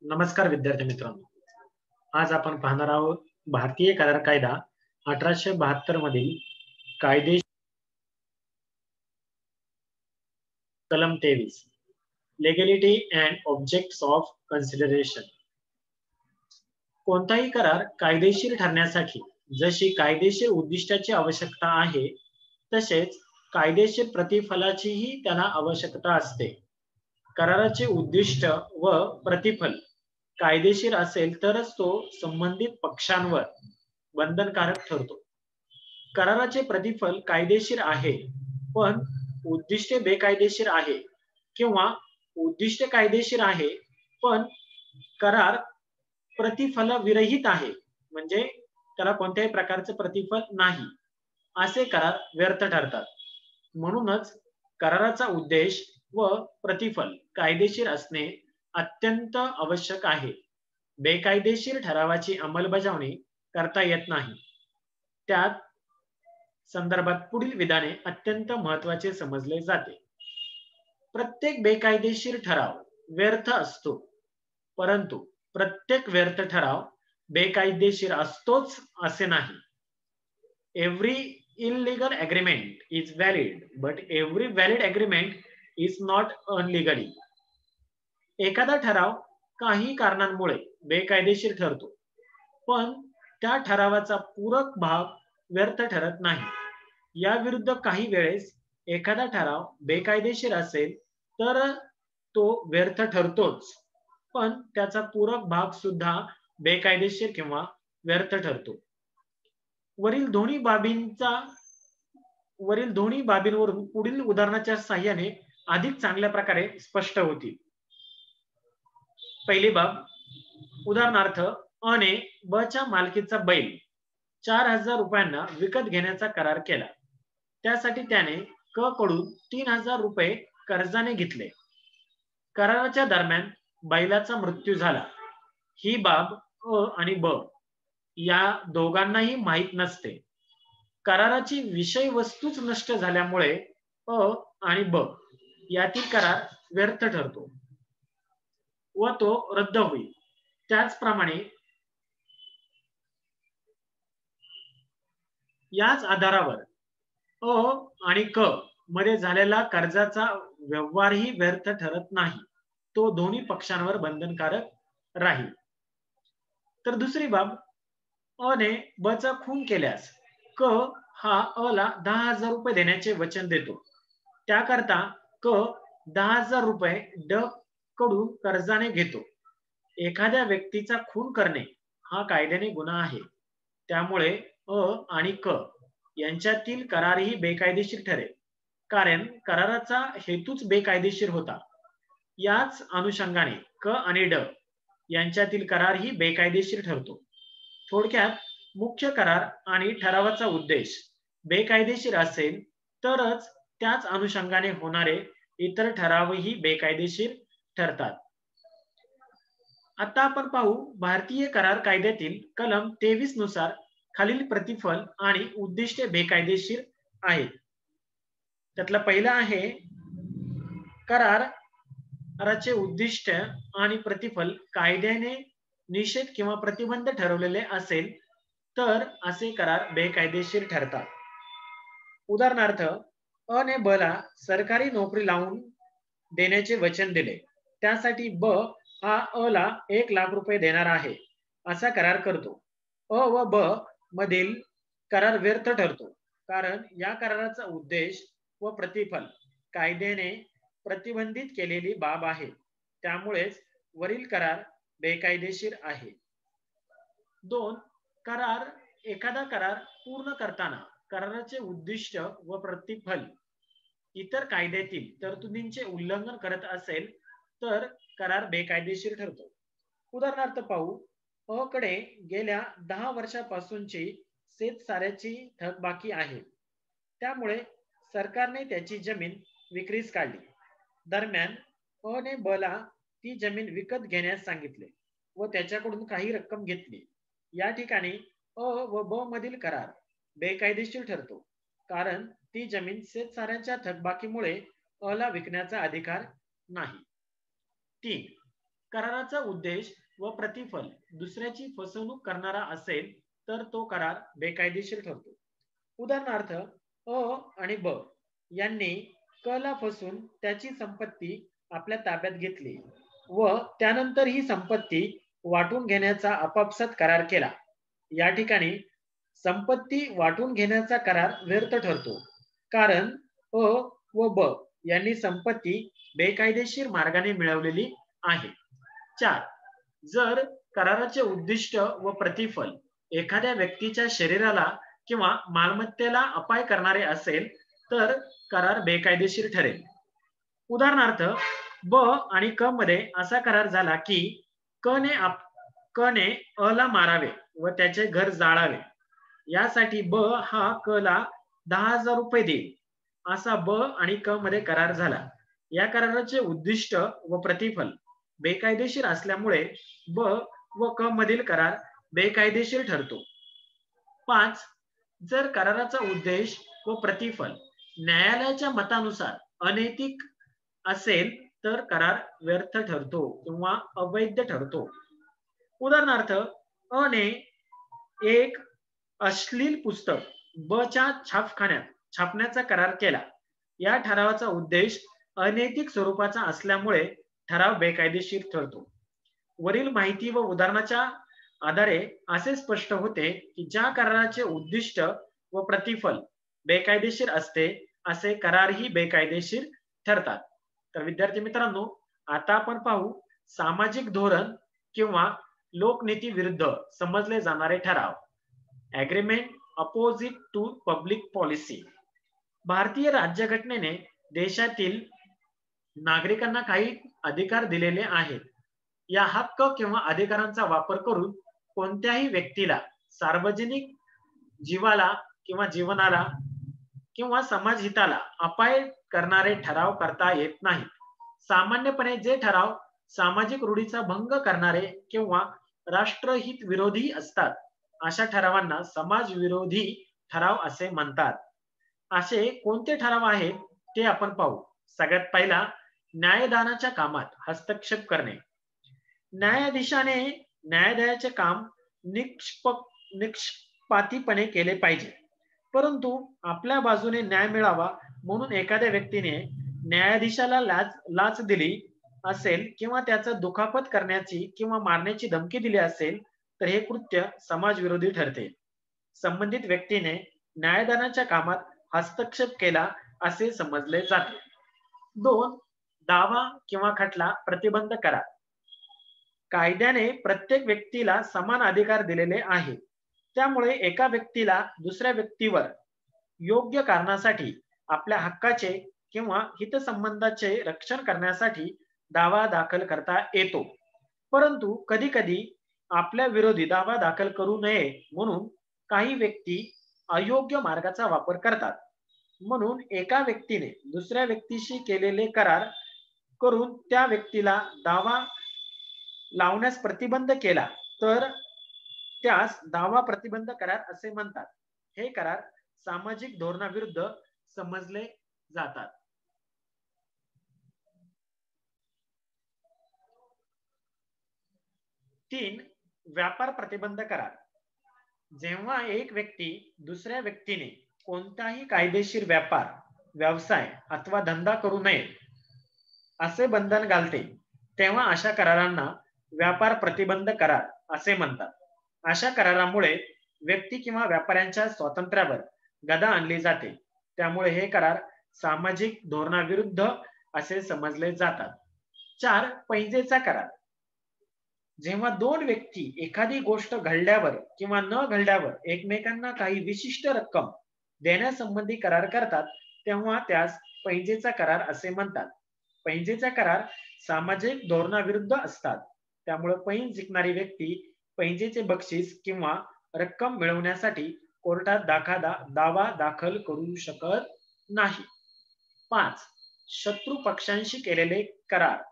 नमस्कार विद्यार्थी मित्रांनो. आज आपण पाहणार आहोत भारतीय करार कायदा 1872 मधील कायदे कलम 23 लेगॅलिटी अँड ऑब्जेक्ट्स ऑफ कन्सिडरेशन. कोणताही करार कायदेशीर ठरण्यासाठी जशी कायदेशीर उद्दिष्टाची आवश्यकता आहे, तसेच कायदेशीर प्रतिफलाचीही त्याला आवश्यकता असते. कराराचे उद्दिष्ट व प्रतिफल कायदेशीर असेल तरच तो संबंधित पक्षांवर बंधनकारक ठरतो. कराराचे प्रतिफल कायदेशीर आहे, पण उद्दिष्टे बेकायदेशीर आहे किंवा उद्दिष्ट कायदेशीर आहे, पण करार प्रतिफलविरहित आहे, म्हणजे त्याला कोणत्याही प्रकारचे प्रतिफल नाही, असे करार व्यर्थ ठरतात. म्हणूनच कराराचा उद्देश व प्रतिफल कायदेशीर असणे अत्यंत आवश्यक आहे. बेकायदेशीर ठरावाची अंमलबजावणी करता येत नाही. त्यात संदर्भात पुढील विधाने अत्यंत महत्त्वाचे समजले जाते. प्रत्येक बेकायदेशीर ठराव व्यर्थ असतो, परंतु प्रत्येक व्यर्थ ठराव बेकायदेशीर असतोच असे नाही. Every illegal agreement is valid, but every valid agreement is not unlegally. एखादा ठराव काही कारणांमुळे बेकायदेशीर ठरतो, पण त्या ठरावाचा पूरक भाग व्यर्थ ठरत नाही. या विरुद्ध काही वेळेस एखादा ठराव बेकायदेशीर असेल तर तो व्यर्थ ठरतोच, पण त्याचा पूरक भाग सुद्धा बेकायदेशीर किंवा व्यर्थ ठरतो. वरील दोन्ही बाबींवरून पुढील उदाहरणाच्या साहाय्याने अधिक चांगल्या प्रकारे स्पष्ट होतील. पहिली बाब, उदाहरणार्थ अ ने ब च्या मालकीचा बैल 4,000 रुपयांना विकत घेण्याचा करार केला. त्यासाठी त्याने क कडून 3,000 रुपये कर्जाने घेतले. कराराच्या दरम्यान बैलाचा मृत्यू झाला. ही बाब अ आणि ब या दोघांनाही माहीत नसते. कराराची विषय वस्तूच नष्ट झाल्यामुळे अ आणि ब यातील करार व्यर्थ ठरतो व तो रद्द होईल. त्याचप्रमाणे याच आधारावर अ आणि क मध्ये झालेला कर्जाचा व्यवहारही व्यर्थ ठरत नाही, तो दोन्ही पक्षांवर बंधनकारक राहील. तर दुसरी बाब, अ ने ब चा खून केल्यास क हा अ ला 10,000 रुपये देण्याचे वचन देतो. त्याकरता क 10,000 रुपये ड कडून कर्जाने घेतो. एखाद्या व्यक्तीचा खून करणे हा कायद्याने गुन्हा आहे. त्यामुळे अ आणि क यांच्यातील करारही बेकायदेशीर ठरेल, कारण कराराचा हेतूच बेकायदेशीर होता. याच अनुषंगाने क आणि ड यांच्यातील करारही बेकायदेशीर ठरतो. थोडक्यात मुख्य करार आणि ठरावाचा उद्देश बेकायदेशीर असेल तरच त्याच अनुषंगाने होणारे इतर ठरावही बेकायदेशीर ठरतात. आता आपण पाहू भारतीय करार कायद्यातील कलम 23 नुसार खालील प्रतिफल आणि उद्दिष्टे बेकायदेशीर आहेत. त्यातला पहिला आहे, कराराचे उद्दिष्ट आणि प्रतिफल कायद्याने निषेध किंवा प्रतिबंध ठरवलेले असेल तर असे करार बेकायदेशीर ठरतात. उदाहरणार्थ अ ने ब ला सरकारी नोकरी लावून देण्याचे वचन दिले. त्यासाठी ब हा अ ला 1,00,000 रुपये देणार आहे असा करार करतो. अ व ब मधील करार व्यर्थ ठरतो, कारण या कराराचा उद्देश व प्रतिफल कायद्याने प्रतिबंधित केलेली बाब आहे. त्यामुळेच वरील करार बेकायदेशीर आहे. 2. एखादा करार पूर्ण करताना कराराचे उद्दिष्ट व प्रतिफल इतर कायद्यातील तरतुदींचे उल्लंघन करत असेल तर करार बेकायदेशीर ठरतो. उदाहरणार्थ पाहू, अ कडे गेल्या 10 वर्षापासूनची शेतसाऱ्याची थकबाकी आहे. त्यामुळे सरकारने त्याची जमीन विक्रीस काढली. दरम्यान अ ने ब ला ती जमीन विकत घेण्यास सांगितले व त्याच्याकडून काही रक्कम घेतली. या ठिकाणी अ व ब मधील करार बेकायदेशीर ठरतो, कारण ती जमीन शेतसाऱ्यांच्या थकबाकीमुळे अ ला विकण्याचा अधिकार नाही. 3. कराराचा उद्देश व प्रतिफल दुसऱ्याची फसवणूक करणारा असेल तर तो करार बेकायदेशीर ठरतो. उदाहरणार्थ अ आणि ब यांनी क ला फसून त्याची संपत्ती आपल्या ताब्यात घेतली व त्यानंतर ही संपत्ती वाटून घेण्याचा आपापसात करार केला. या ठिकाणी संपत्ती वाटून घेण्याचा करार व्यर्थ ठरतो, कारण अ व ब यांनी संपत्ती बेकायदेशीर मार्गाने मिळवलेली आहे. 4. जर कराराचे उद्दिष्ट व प्रतिफल एखाद्या व्यक्तीच्या शरीराला किंवा मालमत्तेला अपाय करणारे असेल तर करार बेकायदेशीर ठरेल. उदाहरणार्थ ब आणि क मध्ये असा करार झाला की क ने अ ला मारावे व त्याचे घर जाळावे. यासाठी ब हा क ला 10,000 रुपये देईल, असा ब आणि क मध्ये करार झाला. या कराराचे उद्दिष्ट व प्रतिफल बेकायदेशीर असल्यामुळे ब व क मधील करार बेकायदेशीर ठरतो. 5. जर कराराचा उद्देश व प्रतिफल न्यायालयाच्या मतानुसार अनैतिक असेल तर करार व्यर्थ ठरतो किंवा अवैध ठरतो. उदाहरणार्थ अ ने एक अश्लील पुस्तक ब च्या छापखान्यात छापण्याचा करार केला. या ठरावाचा उद्देश अनैतिक स्वरूपाचा असल्यामुळे ठराव बेकायदेशीर ठरतो. वरील माहिती व उदाहरणाच्या आधारे असे स्पष्ट होते की ज्या कराराचे उद्दिष्ट व प्रतिफल बेकायदेशीर असते असे करारही बेकायदेशीर ठरतात. तर विद्यार्थी मित्रांनो, आता आपण पाहू सामाजिक धोरण किंवा लोकनीती विरुद्ध समजले जाणारे ठराव. Agreement opposite to public policy. भारतीय राज्यघटनेने देशातील नागरिकांना काही अधिकार दिलेले आहेत. या हक्क किंवा अधिकारांचा वापर करून कोणत्याही व्यक्तीला सार्वजनिक जीवाला किंवा जीवनाला किंवा समाजहिताला अपाय करणारे ठराव करता येत नाही. सामान्यपणे जे ठराव सामाजिक रूढीचा भंग करणारे किंवा राष्ट्रहित विरोधी असतात अशा ठरावांना समाज विरोधी ठराव असे म्हणतात. असे कोणते ठराव आहेत ते आपण पाहू. सगळ्यात पहिला, न्यायदानाच्या कामात हस्तक्षेप करणे. न्यायाधीशाने न्यायालयाचे काम निष्पक्षपातीपणे केले पाहिजे, परंतु आपल्या बाजूने न्याय मिळावा म्हणून एखाद्या व्यक्तीने न्यायाधीशाला लाच दिली असेल किंवा त्याचा दुखापत करण्याची किंवा मारण्याची धमकी दिली असेल तर हे कृत्य समाजविरोधी ठरते. संबंधित व्यक्तीने न्यायदानाच्या कामात हस्तक्षेप केला असे समजले जाते. 2. दावा किंवा खटला प्रतिबंध करा. कायद्याने प्रत्येक व्यक्तीला समान अधिकार दिलेले आहे. त्यामुळे एका व्यक्तीला दुसऱ्या व्यक्तीवर योग्य कारणासाठी आपल्या हक्काचे किंवा हितसंबंधाचे रक्षण करण्यासाठी दावा दाखल करता येतो. परंतु कधी-कधी आपल्या विरोधी दावा दाखल करू नये म्हणून काही व्यक्ती अयोग्य मार्गाचा वापर करतात. म्हणून एका व्यक्तीने दुसऱ्या व्यक्तीशी केलेले करार करून त्या व्यक्तीला दावा लावण्यास प्रतिबंध केला तर त्यास दावा प्रतिबंध करार असे म्हणतात. हे करार सामाजिक धोरणाविरुद्ध समजले जातात. 3. व्यापार प्रतिबंध करार. जेव्हा एक व्यक्ती दुसऱ्या व्यक्तीने कोणताही कायदेशीर व्यापार, व्यवसाय अथवा धंदा करू नये असे बंधन घालते तेव्हा अशा करारांना व्यापार प्रतिबंध करार असे म्हणतात. अशा करारामुळे व्यक्ती किंवा व्यापाऱ्यांच्या स्वातंत्र्यावर गदा आणली जाते. त्यामुळे हे करार सामाजिक धोरणाविरुद्ध असे समजले जातात. 4. पैजेचा करार. जेव्हा दोन व्यक्ती एखादी गोष्ट घडल्यावर किंवा न घडल्यावर एकमेकांना काही विशिष्ट रक्कम देण्यासंबंधी करार करतात तेव्हा त्यास पैजेचा करार असे म्हणतात. पैजेचा करार सामाजिक धोरणाविरुद्ध असतात. त्यामुळे पैंज जिंकणारी व्यक्ती पैजेचे बक्षीस किंवा रक्कम मिळवण्यासाठी कोर्टात दावा दाखल करू शकत नाही. 5. शत्रू पक्षांशी केलेले करार.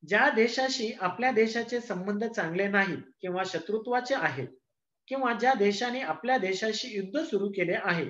ज्या देशाशी आपल्या देशाचे संबंध चांगले नाहीत किंवा शत्रुत्वाचे आहेत किंवा ज्या देशाने आपल्या देशाशी युद्ध सुरू केले आहे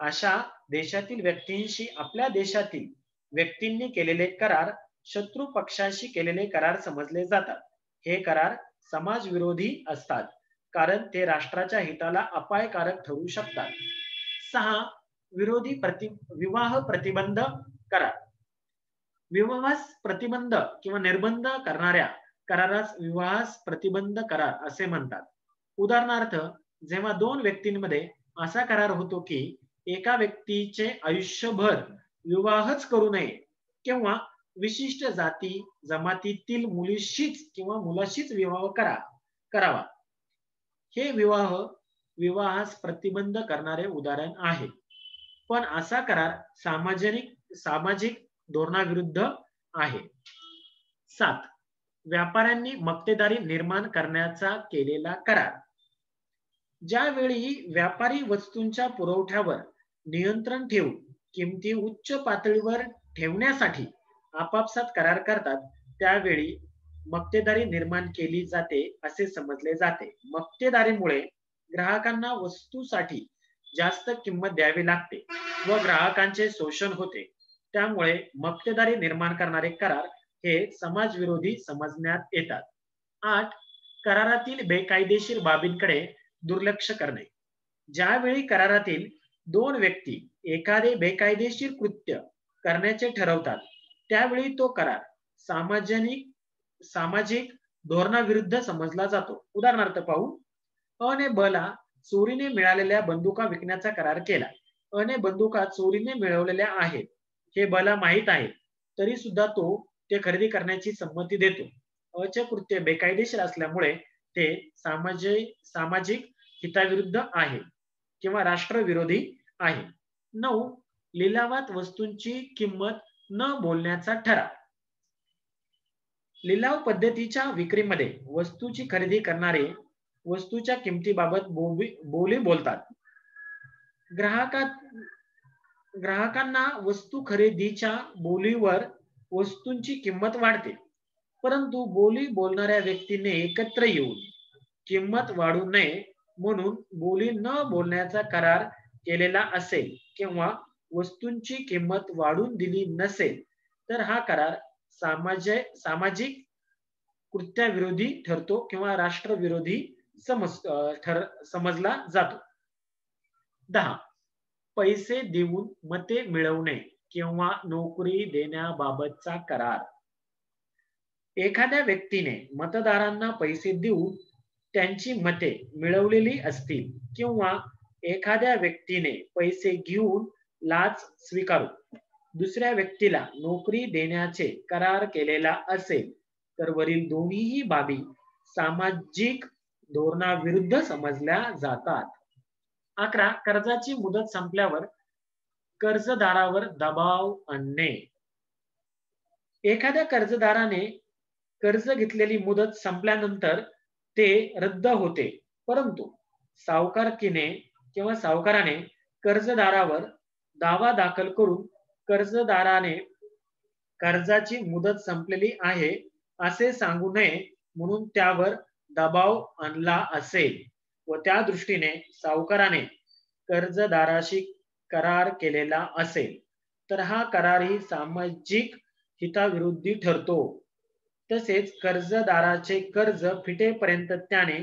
अशा देशातील व्यक्तींशी आपल्या देशातील व्यक्तींनी केलेले करार शत्रू पक्षाशी केलेले करार समजले जातात. हे करार समाजविरोधी असतात कारण ते राष्ट्राच्या हिताला अपायकारक ठरू शकतात. 6. विवाह प्रतिबंध करार. विवाहास प्रतिबंध किंवा निर्बंध करणाऱ्या करारास विवाहास प्रतिबंध करार असे म्हणतात. उदाहरणार्थ, जेव्हा दोन व्यक्तींमध्ये असा करार होतो की एका व्यक्तीचे आयुष्यभर विवाहच करू नये किंवा विशिष्ट जाती जमातीतील मुलीशीच किंवा मुलाशीच विवाह करावा, हे विवाहास प्रतिबंध करणारे उदाहरण आहे. पण असा करार सामाजिक धोरणाविरुद्ध आहे. 7. व्यापाऱ्यांनी मक्तेदारी निर्माण करण्याचा केलेला करार. ज्यावेळी व्यापारी वस्तूंच्या पुरवठ्यावर नियंत्रण ठेवून किमती उच्च पातळीवर ठेवण्यासाठी आपापसात करार करतात, त्यावेळी मक्तेदारी निर्माण केली जाते असे समजले जाते. मक्तेदारीमुळे ग्राहकांना वस्तूसाठी जास्त किंमत द्यावी लागते व ग्राहकांचे शोषण होते. त्यामुळे मक्तेदारी निर्माण करणारे करार हे समाजविरोधी समजण्यात येतात. 8. करारातील बेकायदेशीर बाबींकडे दुर्लक्ष करणे. ज्यावेळी करारातील दोन व्यक्ती एखादे बेकायदेशीर कृत्य करण्याचे ठरवतात, त्यावेळी तो करार सामाजिक धोरणाविरुद्ध समजला जातो. उदाहरणार्थ पाहू. अ ने ब ला चोरीने मिळालेल्या बंदुका विकण्याचा करार केला. अ ने बंदुका चोरीने मिळवलेल्या आहेत हे ब ला माहित आहे, तरी सुद्धा तो ते खरेदी करण्याची संमती देतो. अ चे कृत्य बेकायदेशीर असल्यामुळे ते सामाजिक हिताविरुद्ध आहे किंवा राष्ट्रविरोधी आहे. 9. लिलावात वस्तूंची किंमत न बोलण्याचा ठराव. लिलाव पद्धतीच्या विक्रीमध्ये वस्तूची खरेदी करणारे वस्तूच्या किमतीबाबत बोली बोलतात. ग्राहकांना वस्तू खरेदीच्या बोलीवर वस्तूंची किंमत वाढते, परंतु बोली बोलणाऱ्या व्यक्तीने एकत्र येऊन किंमत वाढू नये म्हणून बोली न बोलण्याचा करार केलेला असेल किंवा वस्तूंची किंमत वाढून दिली नसेल तर हा करार सामाजिक कृत्याविरोधी ठरतो किंवा राष्ट्रविरोधी समजला जातो. 10. पैसे देऊन मते मिळवणे किंवा नोकरी देण्याबाबतचा करार. एखाद्या व्यक्तीने मतदारांना पैसे देऊन त्यांची मते मिळवलेली असतील किंवा एखाद्या व्यक्तीने पैसे घेऊन लाच स्वीकारून दुसऱ्या व्यक्तीला नोकरी देण्याचे करार केलेला असेल तर वरील दोन्हीही बाबी सामाजिक धोरणाविरुद्ध समजल्या जातात. 11. कर्जाची मुदत संपल्यावर कर्जदारावर दबाव आणणे. एखाद्या कर्जदाराने कर्ज घेतलेली मुदत संपल्यानंतर ते रद्द होते, परंतु सावकाराने कर्जदारावर दावा दाखल करून कर्जदाराने कर्जाची मुदत संपलेली आहे असे सांगू नये म्हणून त्यावर दबाव आणला असेल व त्या दृष्टीने सावकाराने कर्जदाराशी करार केलेला असेल तर हा करारही सामाजिक हिताविरोधी ठरतो. तसेच कर्जदाराचे कर्ज फिटेपर्यंत त्याने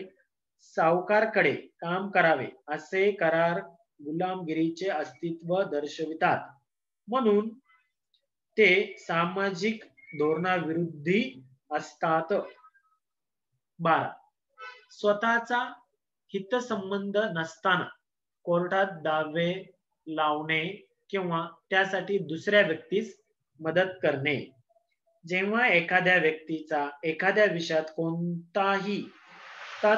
सावकारकडे काम करावे असे करार गुलामगिरीचे अस्तित्व दर्शवितात, म्हणून ते सामाजिक धोरणाविरोधी असतात. 12. स्वतःचा हितसंबंध नसताना कोर्टात दावे लावणे किंवा त्यासाठी दुसऱ्या व्यक्तीस मदत करणे. जेव्हा एखाद्या व्यक्तीचा एखाद्या विषयात कोणताही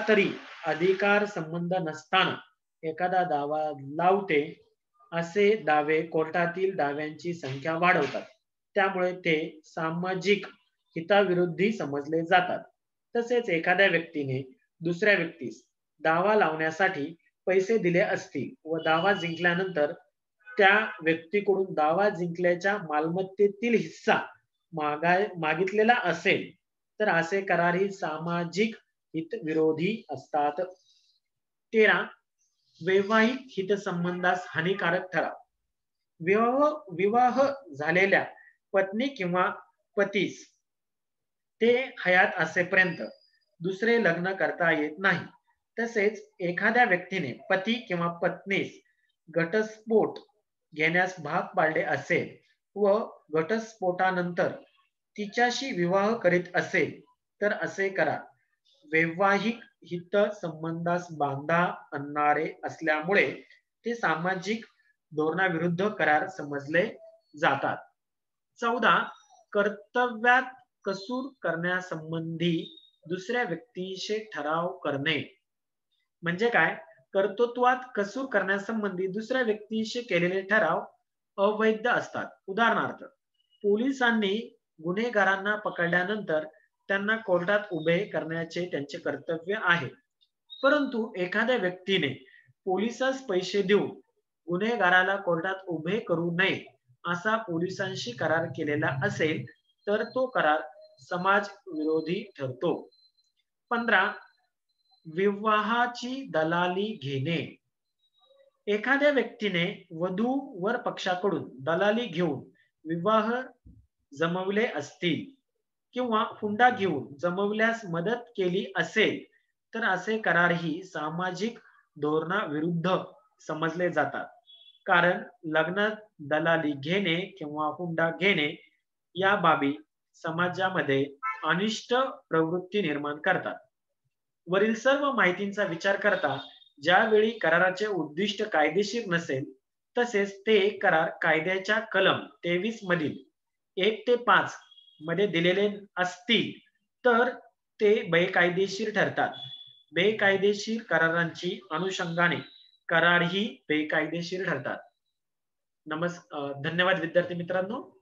तरी अधिकार संबंध नसताना एखादा दावा लावते, असे दावे कोर्टातील दाव्यांची संख्या वाढवतात, त्यामुळे ते सामाजिक हिताविरोधी समजले जातात. तसेच एखाद्या व्यक्तीने दुसऱ्या व्यक्तीस दावा लावण्यासाठी पैसे दिले असतील व दावा जिंकल्यानंतर त्या व्यक्तीकडून दावा जिंकल्याच्या मालमत्तेतील हिस्सा मागितलेला असेल तर असे करारही सामाजिक हितविरोधी असतात. 13. वैवाहिक हितसंबंधास हानिकारक ठराव. विवाह झालेल्या पत्नी किंवा पतीस ते हयात असेपर्यंत दुसरे लग्न करता येत नाही. तसेच एखाद्या व्यक्तीने पती किंवा पत्नीस घटस्फोट घेण्यास भाग पाडले असेल व घटस्फोटानंतर तिच्याशी विवाह करीत असेल तर असे करार वैवाहिक हित संबंधास बांधा आणणारे असल्यामुळे ते सामाजिक धोरणाविरुद्ध करार समजले जातात. 14 कर्तव्यात कसूर करण्यासंबंधी दुसऱ्या व्यक्तीशी ठराव करणे. म्हणजे काय? कर्तृत्वात कसूर करण्यासंबंधी दुसऱ्या व्यक्तीशी केलेले ठराव अवैध असतात. उदाहरणार्थ, पोलिसांनी गुन्हेगारांना पकडल्यानंतर त्यांना कोर्टात उभे करण्याचे त्यांचे कर्तव्य आहे. परंतु एखाद्या व्यक्तीने पोलिसास पैसे देऊन गुन्हेगाराला कोर्टात उभे करू नये असा पोलिसांशी करार केलेला असेल तर तो करार समाज विरोधी ठरतो. 15 विवाहाची दलाली घेणे. एखाद्या व्यक्तीने वधू वर पक्षाकडून दलाली घेऊन विवाह जमवले असतील किंवा हुंडा घेऊन जमवल्यास मदत केली असेल तर असे करारही सामाजिक धोरणाविरुद्ध समजले जातात. कारण लग्नात दलाली घेणे किंवा हुंडा घेणे या बाबी समाजामध्ये अनिष्ट प्रवृत्ती निर्माण करतात. वरील सर्व माहितींचा विचार करता ज्यावेळी कराराचे उद्दिष्ट कायदेशीर नसेल तसेच ते करार कायद्याच्या कलम 23 मधील 1 ते 5 मध्ये दिलेले असतील तर ते बेकायदेशीर ठरतात. बेकायदेशीर करारांची अनुषंगाने करारही बेकायदेशीर ठरतात. धन्यवाद विद्यार्थी मित्रांनो.